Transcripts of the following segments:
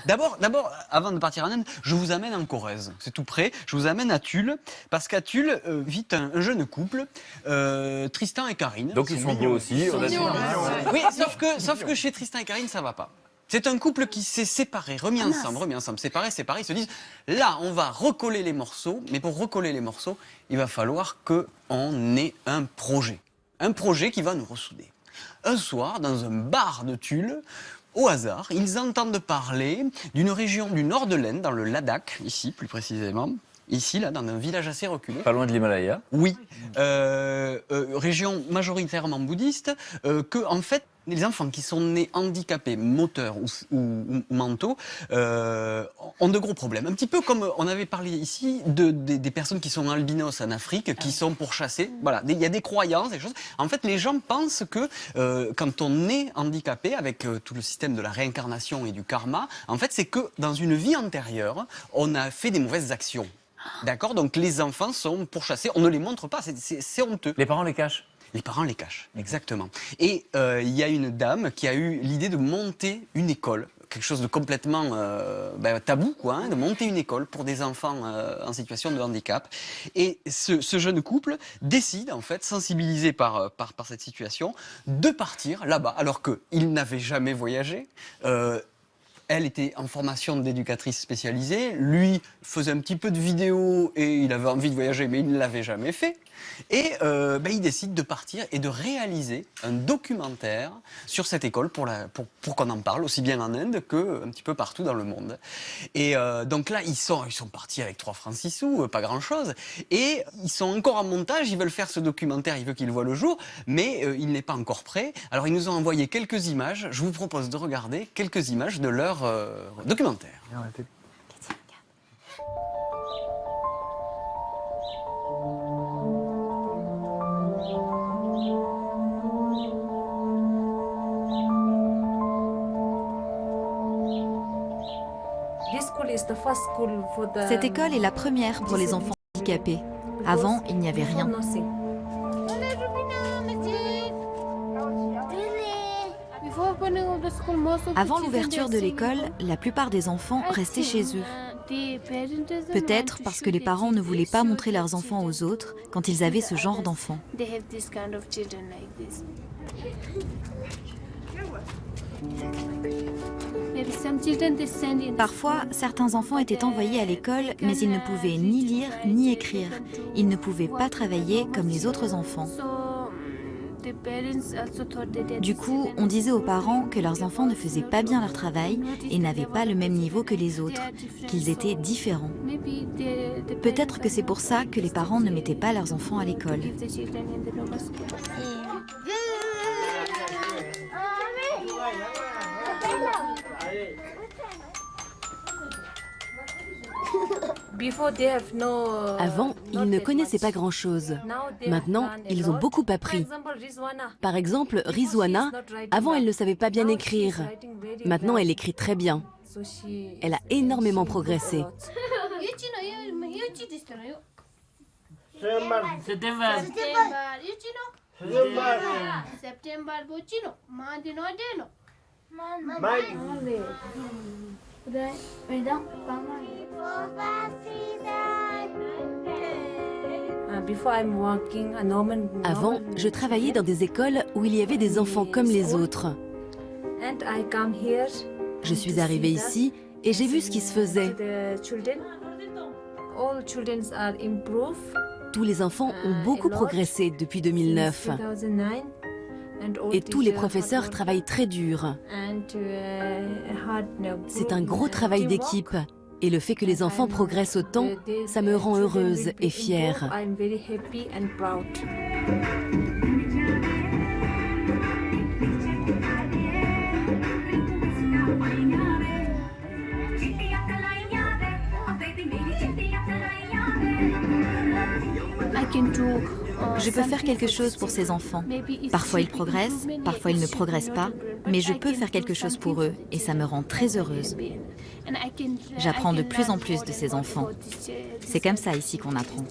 D'abord, avant de partir en Inde, je vous amène en Corrèze. C'est tout près. Je vous amène à Tulle, parce qu'à Tulle vit un jeune couple, Tristan et Karine. Donc ils sont beaux aussi. Oui, sauf que chez Tristan et Karine, ça va pas. C'est un couple qui s'est séparé, remis ensemble, séparés. Ils se disent, là, on va recoller les morceaux, mais pour recoller les morceaux, il va falloir qu'on ait un projet. Un projet qui va nous ressouder. Un soir, dans un bar de Tulle, au hasard, ils entendent parler d'une région du nord de l'Inde, dans le Ladakh, ici plus précisément. Ici, là, dans un village assez reculé. Pas loin de l'Himalaya. Oui. Région majoritairement bouddhiste, que, en fait, les enfants qui sont nés handicapés moteurs ou mentaux ont de gros problèmes. Un petit peu comme on avait parlé ici des personnes qui sont albinos en Afrique, qui sont pourchassées. Voilà, il y a des croyances, des choses. En fait, les gens pensent que quand on est handicapé, avec tout le système de la réincarnation et du karma, en fait, c'est que dans une vie antérieure, on a fait des mauvaises actions. D'accord? Donc les enfants sont pourchassés. On ne les montre pas, c'est honteux. Les parents les cachent. Les parents les cachent, exactement. Et il y a une dame qui a eu l'idée de monter une école, quelque chose de complètement tabou, quoi, hein, de monter une école pour des enfants en situation de handicap. Et ce jeune couple décide, en fait, sensibilisé par cette situation, de partir là-bas, alors qu'ils n'avaient jamais voyagé. Elle était en formation d'éducatrice spécialisée, lui faisait un petit peu de vidéo et il avait envie de voyager mais il ne l'avait jamais fait. Et il décide de partir et de réaliser un documentaire sur cette école pour qu'on en parle, aussi bien en Inde qu'un petit peu partout dans le monde. Et donc là, ils sont partis avec 3 francs 6 sous, pas grand-chose. Et ils sont encore en montage, ils veulent faire ce documentaire, ils veulent qu'il voit le jour, mais il n'est pas encore prêt. Alors ils nous ont envoyé quelques images, je vous propose de regarder quelques images de leur documentaire. Cette école est la première pour les enfants handicapés. Avant, il n'y avait rien. Avant l'ouverture de l'école, la plupart des enfants restaient chez eux. Peut-être parce que les parents ne voulaient pas montrer leurs enfants aux autres quand ils avaient ce genre d'enfants. Parfois, certains enfants étaient envoyés à l'école, mais ils ne pouvaient ni lire ni écrire. Ils ne pouvaient pas travailler comme les autres enfants. Du coup, on disait aux parents que leurs enfants ne faisaient pas bien leur travail et n'avaient pas le même niveau que les autres, qu'ils étaient différents. Peut-être que c'est pour ça que les parents ne mettaient pas leurs enfants à l'école. Avant, ils ne connaissaient pas grand-chose. Maintenant, ils ont beaucoup appris. Par exemple, Rizwana, avant, elle ne savait pas bien écrire. Maintenant, elle écrit très bien. Elle a énormément progressé. Avant, je travaillais dans des écoles où il y avait des enfants comme les autres. Je suis arrivée ici et j'ai vu ce qui se faisait. Tous les enfants ont beaucoup progressé depuis 2009. Et tous les professeurs travaillent très dur. C'est un gros travail d'équipe. Et le fait que les enfants progressent autant, ça me rend heureuse et fière. Je peux faire quelque chose pour ces enfants. Parfois ils progressent, parfois ils ne progressent pas, mais je peux faire quelque chose pour eux et ça me rend très heureuse. J'apprends de plus en plus de ces enfants. C'est comme ça ici qu'on apprend.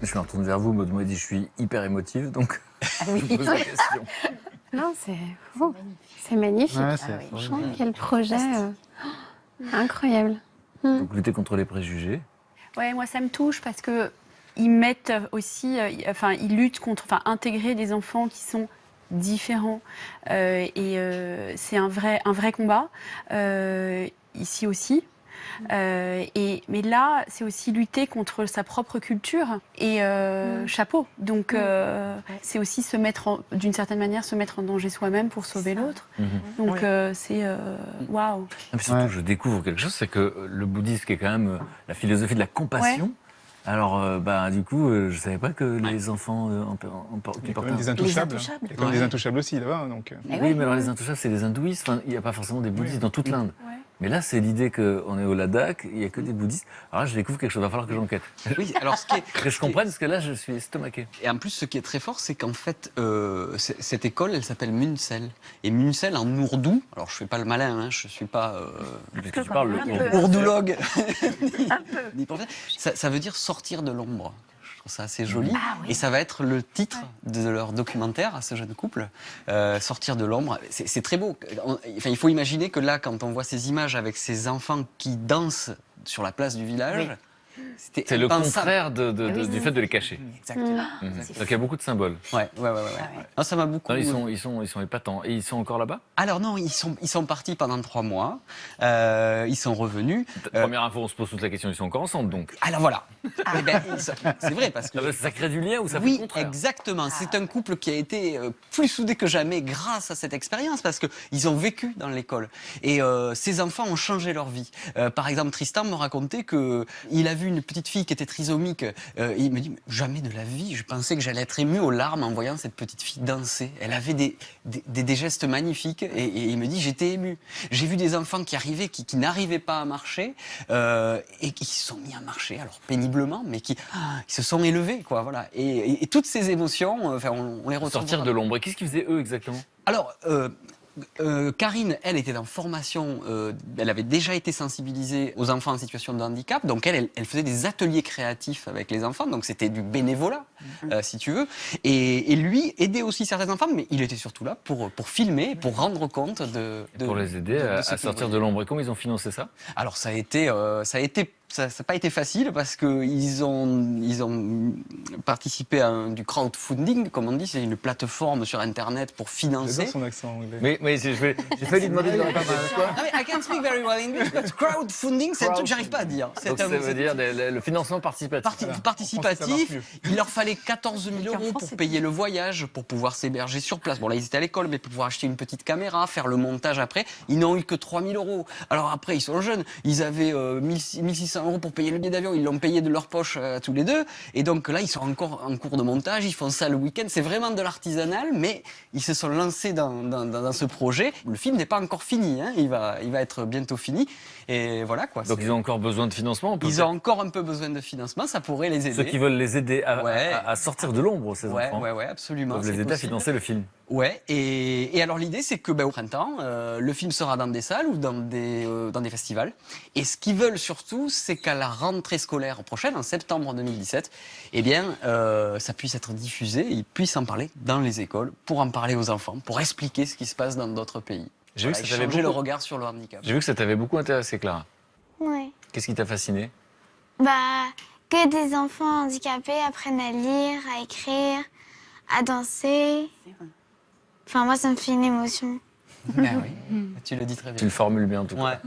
Je me retourne vers vous, Maud m'a dit je suis hyper émotive, donc je vous pose la question. Non, c'est magnifique. Ouais, Franchement, quel projet incroyable. Donc lutter contre les préjugés. Ouais, moi ça me touche parce que ils mettent aussi, ils luttent contre, intégrer des enfants qui sont différents c'est un vrai combat ici aussi. Mais là, c'est aussi lutter contre sa propre culture et chapeau. Donc, c'est aussi d'une certaine manière, se mettre en danger soi-même pour sauver l'autre. Donc, c'est waouh. Et surtout, je découvre quelque chose, c'est que le bouddhisme, qui est quand même la philosophie de la compassion. Alors, du coup, je savais pas que les enfants Il y a quand même des intouchables. Il y a quand même des intouchables aussi là-bas. Donc... Oui, mais alors les intouchables, c'est les hindouistes. Enfin, il n'y a pas forcément des bouddhistes dans toute l'Inde. Mais là, c'est l'idée qu'on est au Ladakh, il n'y a que des bouddhistes. Alors là, je découvre quelque chose, il va falloir que j'enquête. Oui, alors Que je comprenne, parce que là, je suis estomaqué. Et en plus, ce qui est très fort, c'est qu'en fait, cette école, elle s'appelle Munsel. Et Munsel, en ourdou, alors je ne fais pas le malin, hein, je ne suis pas Puisque tu parles ourdoulogue, ni prophète, ça veut dire sortir de l'ombre. Je trouve ça assez joli. Et ça va être le titre de leur documentaire à ce jeune couple, Sortir de l'ombre. C'est très beau. Il faut imaginer que là, quand on voit ces images avec ces enfants qui dansent sur la place du village, c'est le contraire du fait de les cacher. Exactement. Donc il y a beaucoup de symboles. Ouais. Non, ça m'a beaucoup. Non, ils sont épatants. Et ils sont encore là-bas? Alors non, ils sont partis pendant 3 mois. Ils sont revenus. Première info, on se pose toute la question, ils sont encore ensemble donc. Alors voilà. Eh ben, c'est vrai parce que Ça crée du lien ou ça fait le contraire? Exactement. C'est un couple qui a été plus soudé que jamais grâce à cette expérience parce que ils ont vécu dans l'école et ces enfants ont changé leur vie. Par exemple, Tristan me racontait que il a vu une petite fille qui était trisomique. Il me dit jamais de la vie, je pensais que j'allais être ému aux larmes en voyant cette petite fille danser. Elle avait des gestes magnifiques et il me dit j'étais ému. J'ai vu des enfants qui arrivaient, qui n'arrivaient pas à marcher et qui se sont mis à marcher, alors péniblement, mais qui se sont élevés, quoi. Voilà. Et toutes ces émotions, on les retrouve. Sortir de l'ombre. Et qu'est-ce qu'ils faisaient eux exactement? Alors. Karine, elle était en formation, elle avait déjà été sensibilisée aux enfants en situation de handicap, donc elle faisait des ateliers créatifs avec les enfants, donc c'était du bénévolat, si tu veux. Et lui aidait aussi certains enfants, mais il était surtout là pour filmer, pour rendre compte pour les aider à sortir de l'ombre. Et comment ils ont financé ça? Alors ça n'a pas été facile parce qu'ils ont participé à du crowdfunding, comme on dit, c'est une plateforme sur Internet pour financer. J'adore son accent anglais. Mais j'ai failli lui demander de répéter. Non, mais I can't speak very well English, but crowdfunding, c'est un truc que j'arrive pas à dire. Donc ça veut dire le financement participatif. Participatif, il leur fallait 14 000 € pour payer le voyage, pour pouvoir s'héberger sur place. Bon là ils étaient à l'école, mais pour pouvoir acheter une petite caméra, faire le montage après, ils n'ont eu que 3 000 €. Alors après ils sont jeunes, ils avaient 1600 € pour payer le billet d'avion, ils l'ont payé de leur poche tous les deux, et donc là ils sont encore en cours de montage, ils font ça le week-end, c'est vraiment de l'artisanal, mais ils se sont lancés dans ce projet. Le film n'est pas encore fini, hein, il va être bientôt fini, et voilà quoi. Donc ils ont encore besoin de financement? Ils ont encore un peu besoin de financement, ça pourrait les aider. Ceux qui veulent les aider à sortir de l'ombre, ces enfants. Ouais, absolument. Peuvent les aider à financer le film. Ouais, et alors l'idée c'est que au printemps, le film sera dans des salles ou dans des festivals. Et ce qu'ils veulent surtout, c'est qu'à la rentrée scolaire prochaine, en septembre 2017, eh bien, ça puisse être diffusé, ils puissent en parler dans les écoles, pour en parler aux enfants, pour expliquer ce qui se passe dans d'autres pays. J'ai vu que ça t'avait changer le regard sur le handicap. J'ai vu que ça t'avait beaucoup intéressé, Clara. Ouais. Qu'est-ce qui t'a fasciné? Que des enfants handicapés apprennent à lire, à écrire, à danser. Enfin, moi, ça me fait une émotion. Ah oui, tu le dis très bien. Tu le formules bien en tout cas. Ouais.